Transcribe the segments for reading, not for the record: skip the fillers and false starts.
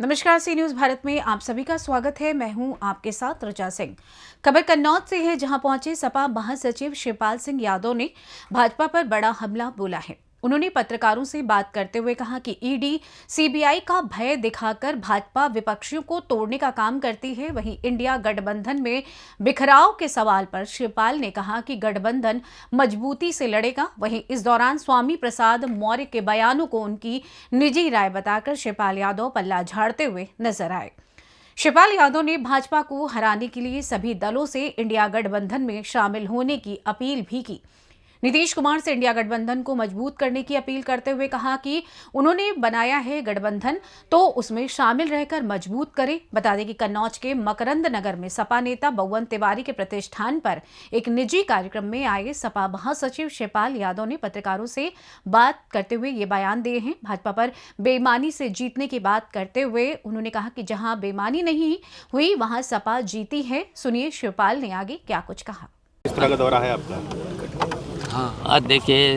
नमस्कार, सी न्यूज भारत में आप सभी का स्वागत है। मैं हूं आपके साथ ऋचा सिंह। खबर कन्नौज से है, जहां पहुंचे सपा महासचिव शिवपाल सिंह यादव ने भाजपा पर बड़ा हमला बोला है। उन्होंने पत्रकारों से बात करते हुए कहा कि ईडी सीबीआई का भय दिखाकर भाजपा विपक्षियों को तोड़ने का काम करती है। वहीं इंडिया गठबंधन में बिखराव के सवाल पर शिवपाल ने कहा कि गठबंधन मजबूती से लड़ेगा। वहीं इस दौरान स्वामी प्रसाद मौर्य के बयानों को उनकी निजी राय बताकर शिवपाल यादव पल्ला झाड़ते हुए नजर आए। शिवपाल यादव ने भाजपा को हराने के लिए सभी दलों से इंडिया गठबंधन में शामिल होने की अपील भी की। नीतीश कुमार से इंडिया गठबंधन को मजबूत करने की अपील करते हुए कहा कि उन्होंने बनाया है गठबंधन तो उसमें शामिल रहकर मजबूत करें। बता दें कि कन्नौज के मकरंद नगर में सपा नेता बब्बन तिवारी के प्रतिष्ठान पर एक निजी कार्यक्रम में आए सपा महासचिव शिवपाल यादव ने पत्रकारों से बात करते हुए ये बयान दिए हैं। भाजपा पर बेईमानी से जीतने की बात करते हुए उन्होंने कहा कि जहां बेईमानी नहीं हुई वहां सपा जीती है। सुनिए शिवपाल ने आगे क्या कुछ कहा। किस तरह का दौरा है आपका? हाँ, आज देखिए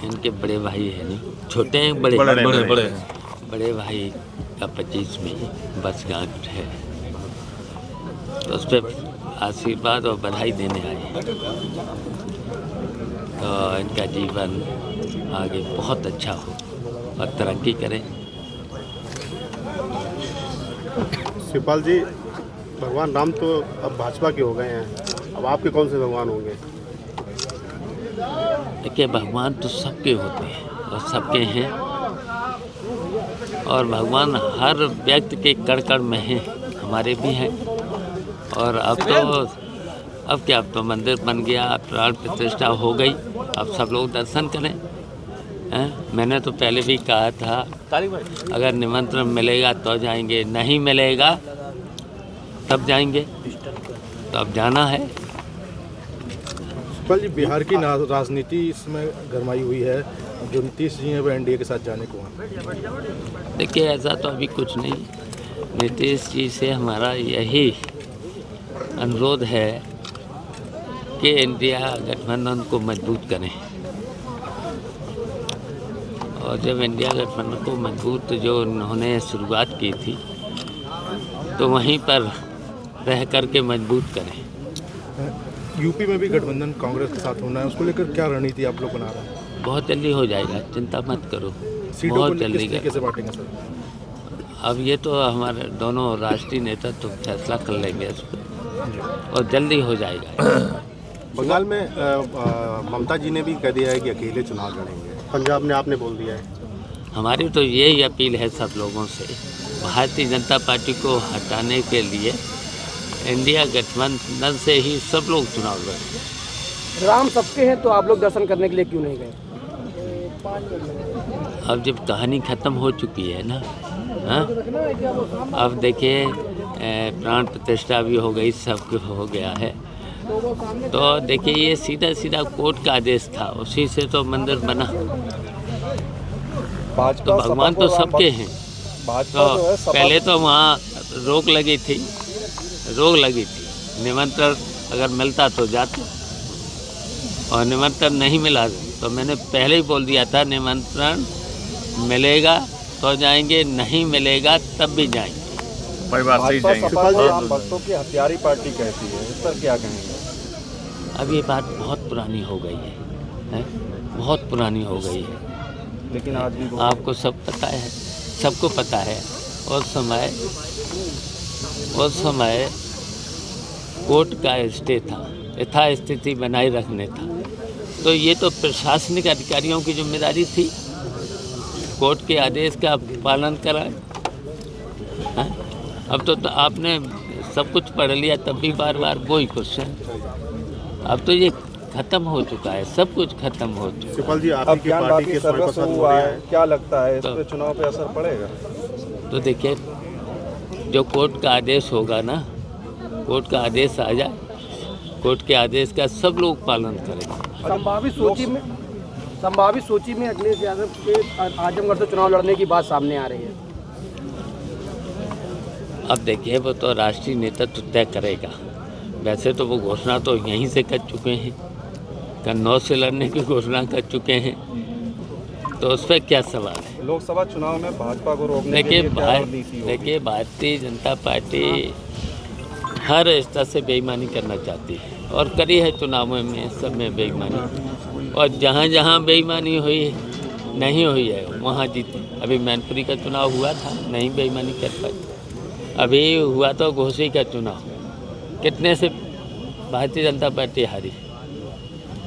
इनके बड़े भाई है नहीं, छोटे हैं बड़े बड़े भाई का 25 में वर्षगांठ है, तो उस पर आशीर्वाद और बधाई देने आए। तो इनका जीवन आगे बहुत अच्छा हो और तरक्की करें। शिवपाल जी, भगवान राम तो अब भाजपा के हो गए हैं, अब आपके कौन से भगवान होंगे? देखिए, भगवान तो सबके होते हैं और सबके हैं, और भगवान हर व्यक्ति के कण कण में हैं, हमारे भी हैं। और अब क्या, अब तो मंदिर बन गया, प्राण प्रतिष्ठा हो गई, अब सब लोग दर्शन करें। मैंने तो पहले भी कहा था, अगर निमंत्रण मिलेगा तो जाएंगे, नहीं मिलेगा तब जाएंगे, तो अब जाना है। शिवपाल जी, बिहार की राजनीति इसमें गरमाई हुई है, जो नीतीश जी हैं वो एनडीए के साथ जाने को हैं। देखिए, ऐसा तो अभी कुछ नहीं। नीतीश जी से हमारा यही अनुरोध है कि इंडिया गठबंधन को मजबूत करें, और जब इंडिया गठबंधन को मजबूत जो उन्होंने शुरुआत की थी, तो वहीं पर रह करके मजबूत करें। यूपी में भी गठबंधन कांग्रेस के साथ होना है, उसको लेकर क्या रणनीति आप लोग बना रहे हैं? बहुत जल्दी हो जाएगा, चिंता मत करो, बहुत जल्दी। कैसे बांटेंगे सर? अब ये तो हमारे दोनों राष्ट्रीय नेता तो फैसला कर लेंगे इस पर, और जल्दी हो जाएगा। बंगाल में ममता जी ने भी कह दिया है कि अकेले चुनाव लड़ेंगे, पंजाब में आपने बोल दिया है। हमारी तो यही अपील है सब लोगों से, भारतीय जनता पार्टी को हटाने के लिए इंडिया गठबंधन से ही सब लोग चुनाव लड़ें। राम सबके हैं, तो आप लोग दर्शन करने के लिए क्यों नहीं गए? अब जब कहानी ख़त्म हो चुकी है ना, हाँ, अब देखिए प्राण प्रतिष्ठा भी हो गई, सब हो गया है। तो देखिए, ये सीधा सीधा कोर्ट का आदेश था, उसी से तो मंदिर बना। तो भगवान तो सबके हैं। तो पहले तो वहाँ रोक लगी थी, निमंत्रण अगर मिलता तो जाते, और निमंत्रण नहीं मिला तो मैंने पहले ही बोल दिया था, निमंत्रण मिलेगा तो जाएंगे, नहीं मिलेगा तब भी जाएंगे। परिवार से ही जाएंगे। भक्तों की हथियारी पार्टी कहती है, इस पर क्या कहेंगे? अब ये बात बहुत पुरानी हो गई है, बहुत पुरानी हो गई है। लेकिन आदमी को आपको सब पता है, सबको पता है। उस समय कोर्ट का स्टे था, यथास्थिति बनाए रखने था, तो ये तो प्रशासनिक अधिकारियों की जिम्मेदारी थी, कोर्ट के आदेश का पालन कराएं। अब तो आपने सब कुछ पढ़ लिया, तब भी बार बार वही क्वेश्चन। अब तो ये खत्म हो चुका है, सब कुछ खत्म हो चुका है। शिवपाल जी, आपकी पार्टी के सर्वस्व हुआ है, क्या लगता है इस तो, पे चुनाव पे असर पड़ेगा? तो देखिए, जो कोर्ट का आदेश होगा ना, कोर्ट का आदेश आ जाए, कोर्ट के आदेश का सब लोग पालन करेंगे। संभावित सूची में अखिलेश यादव के आजमगढ़ से चुनाव लड़ने की बात सामने आ रही है। अब देखिए, वो तो राष्ट्रीय नेतृत्व तय करेगा। वैसे तो वो घोषणा तो यहीं से कर चुके हैं, कन्नौज से लड़ने की घोषणा कर चुके हैं, तो उस पर क्या सवाल है। लोकसभा चुनाव में भाजपा को रोकने के देखिए लिए क्या रणनीति होगी? देखिए भारतीय जनता पार्टी हर स्तर से बेईमानी करना चाहती है और करी है चुनावों में सब में बेईमानी, और जहाँ जहाँ बेईमानी हुई नहीं हुई है वहाँ जीते। अभी मैनपुरी का चुनाव हुआ था, नहीं बेईमानी कर पाई। अभी हुआ तो घोसी का चुनाव, कितने से भारतीय जनता पार्टी हारी।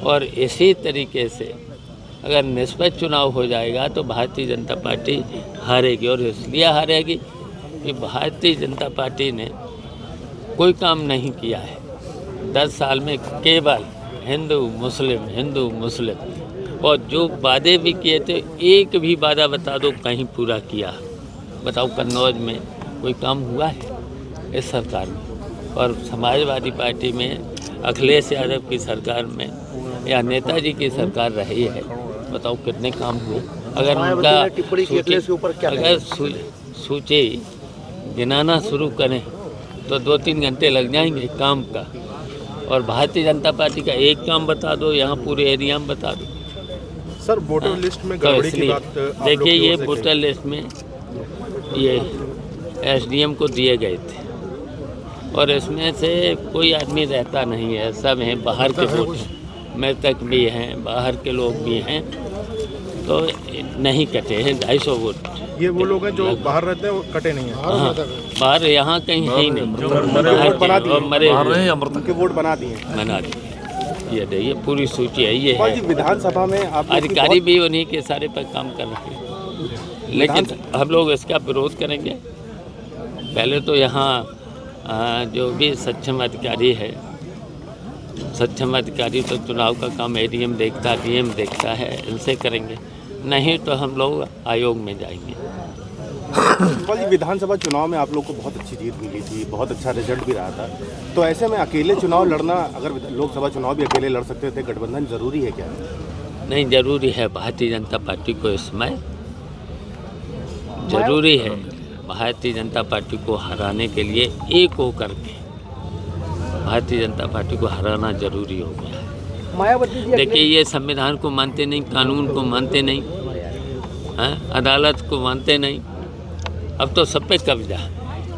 और इसी तरीके से अगर निष्पक्ष चुनाव हो जाएगा तो भारतीय जनता पार्टी हारेगी, और इसलिए हारेगी कि भारतीय जनता पार्टी ने कोई काम नहीं किया है 10 साल में, केवल हिंदू मुस्लिम, और जो वादे भी किए थे एक भी वादा बता दो कहीं पूरा किया। बताओ कन्नौज में कोई काम हुआ है इस सरकार में? और समाजवादी पार्टी में अखिलेश यादव की सरकार में या नेताजी की सरकार रही है, बताओ कितने काम हुए? अगर उनका अगर सूची गिनाना शुरू करें तो 2-3 घंटे लग जाएंगे काम का। और भारतीय जनता पार्टी का एक काम बता दो, यहाँ पूरे एरिया में बता दो। सर वोटर लिस्ट में तो गड़बड़ी की इसलिए बात आप देखिए, लोग की ये ओर से वोटर लिस्ट में ये एसडीएम को दिए गए थे, और इसमें से कोई आदमी रहता नहीं है, सब हैं बाहर के वोट, मृतक भी हैं, बाहर के लोग भी हैं, तो नहीं कटे हैं 250 वोट। ये वो लोग हैं जो बाहर रहते हैं, वो कटे नहीं हैं। हाँ, बाहर यहाँ कहीं है ही नहीं, मरे उनके वोट बना दिए। बना दिए। ये देखिए पूरी सूची है, ये है। विधानसभा में आप अधिकारी भी उन्हीं के सारे पर काम कर रहे हैं, लेकिन हम लोग इसका विरोध करेंगे। पहले तो यहाँ जो भी सक्षम अधिकारी है, सक्षम अधिकारी तो चुनाव का काम एडीएम देखता, डीएम देखता है, इनसे करेंगे, नहीं तो हम लोग आयोग में जाएंगे। जी विधानसभा चुनाव में आप लोग को बहुत अच्छी जीत मिली थी, बहुत अच्छा रिजल्ट भी रहा था, तो ऐसे में अकेले चुनाव लड़ना, अगर लोकसभा चुनाव भी अकेले लड़ सकते थे, गठबंधन जरूरी है क्या? नहीं, जरूरी है। भारतीय जनता पार्टी को इसमें जरूरी है, भारतीय जनता पार्टी को हराने के लिए एक होकर के भारतीय जनता पार्टी को हराना जरूरी हो गया है। मायावती जी देखिए, ये संविधान को मानते नहीं, कानून को मानते नहीं, अदालत को मानते नहीं, अब तो सब पे कब्जा।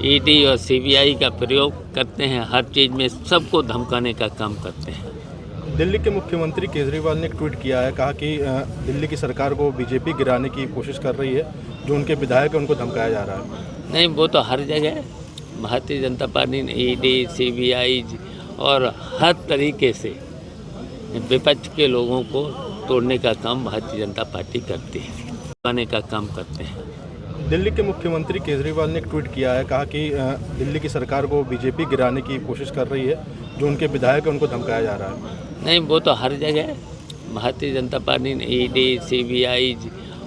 ईडी और सीबीआई का प्रयोग करते हैं, हर चीज़ में सबको धमकाने का काम करते हैं। दिल्ली के मुख्यमंत्री केजरीवाल ने एक ट्वीट किया है, कहा कि दिल्ली की सरकार को बीजेपी गिराने की कोशिश कर रही है, जो उनके विधायक हैं उनको धमकाया जा रहा है। नहीं, वो तो हर जगह भारतीय जनता पार्टी ने ईडी, सीबीआई और हर तरीके से विपक्ष के लोगों को तोड़ने का काम भारतीय जनता पार्टी करती है, धमकाने का काम करते हैं। दिल्ली के मुख्यमंत्री केजरीवाल ने एक ट्वीट किया है, कहा कि दिल्ली की सरकार को बीजेपी गिराने की कोशिश कर रही है, जो उनके विधायक हैं उनको धमकाया जा रहा है। नहीं, वो तो हर जगह भारतीय जनता पार्टी ने ईडी, सीबीआई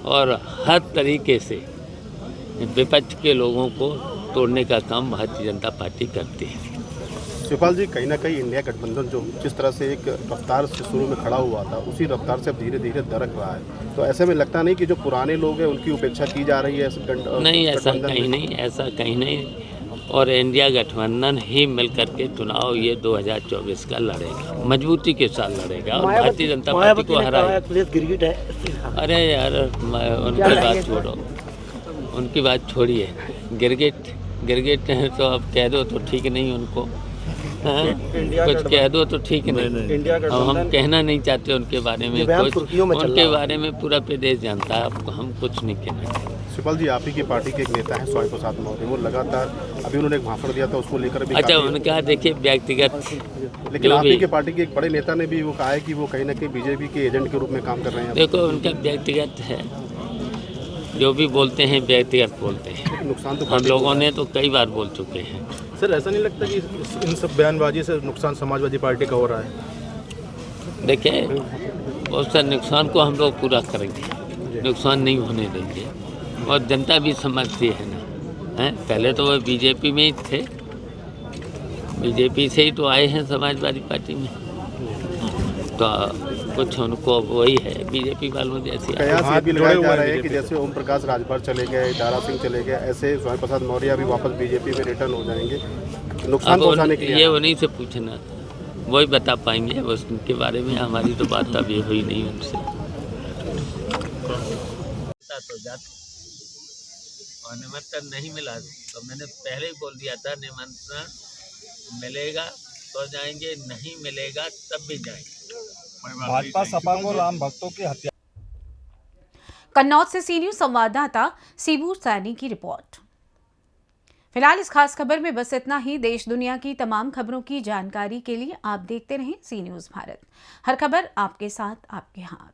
और हर तरीके से विपक्ष के लोगों को तोड़ने का काम भारतीय जनता पार्टी करती है। शिवपाल जी, कहीं ना कहीं इंडिया गठबंधन जो जिस तरह से एक रफ्तार से शुरू में खड़ा हुआ था, उसी रफ्तार से अब धीरे धीरे दरक रहा है, तो ऐसे में लगता नहीं कि जो पुराने लोग हैं उनकी उपेक्षा की जा रही है? नहीं, ऐसा कहीं नहीं, ऐसा कहीं नहीं। और इंडिया गठबंधन ही मिलकर के चुनाव ये 2024 का लड़ेगा, मजबूती के साथ लड़ेगा और भारतीय जनता पार्टी को हराएगा। अरे यार, उनकी बात छोड़ो, उनकी बात छोड़िए। गिरगिट है तो अब कह दो तो ठीक नहीं, उनको कुछ कह दो तो ठीक नहीं। अब हम कहना नहीं चाहते उनके बारे में कुछ, उनके बारे में पूरा प्रदेश जानता है, अब हम कुछ नहीं कहना चाहते। शिवपाल जी, आप ही की पार्टी के एक नेता हैं स्वामी प्रसाद मौर्य, वो लगातार अभी उन्होंने एक भाषण दिया था, उसको लेकर भी अच्छा, उनका देखिए व्यक्तिगत, लेकिन आप ही के पार्टी के एक बड़े नेता ने भी वो कहा है कि वो कहीं ना कहीं बीजेपी के एजेंट के रूप में काम कर रहे हैं। देखो, उनका व्यक्तिगत है, जो भी बोलते हैं व्यक्तिगत बोलते हैं, नुकसान तो हम लोगों ने तो कई बार बोल चुके हैं। सर, ऐसा नहीं लगता कि इन सब बयानबाजी से नुकसान समाजवादी पार्टी का हो रहा है? देखिए, बहुत सा नुकसान को हम लोग पूरा करेंगे, नुकसान नहीं होने देंगे, और जनता भी समझती है ना, हैं? पहले तो वो बीजेपी में ही थे, बीजेपी से ही तो आए हैं समाजवादी पार्टी में, तो कुछ उनको वही है बीजेपी वालों जैसे। कयास ये भी लगाए जा रहे हैं कि जैसे ओम प्रकाश राजभर चले गए, दारा सिंह चले गए, ऐसे स्वामी प्रसाद मौर्य भी वापस बीजेपी में रिटर्न हो जाएंगे, नुकसान पहुंचाने के लिए। ये उन्हीं से पूछना, वही बता पाएंगे, उसके बारे में हमारी तो बात अभी हुई नहीं उनसे। और निमंत्रण नहीं मिला तो मैंने पहले ही बोल दिया था निमंत्रण मिलेगा तो जाएंगे, नहीं मिलेगा तब भी जाएंगे। भाजपा सपा को राम भक्तों की हत्या। कन्नौज से सी न्यूज संवाददाता सीबू सैनी की रिपोर्ट। फिलहाल इस खास खबर में बस इतना ही। देश दुनिया की तमाम खबरों की जानकारी के लिए आप देखते रहें सी न्यूज भारत। हर खबर आपके साथ, आपके हाथ।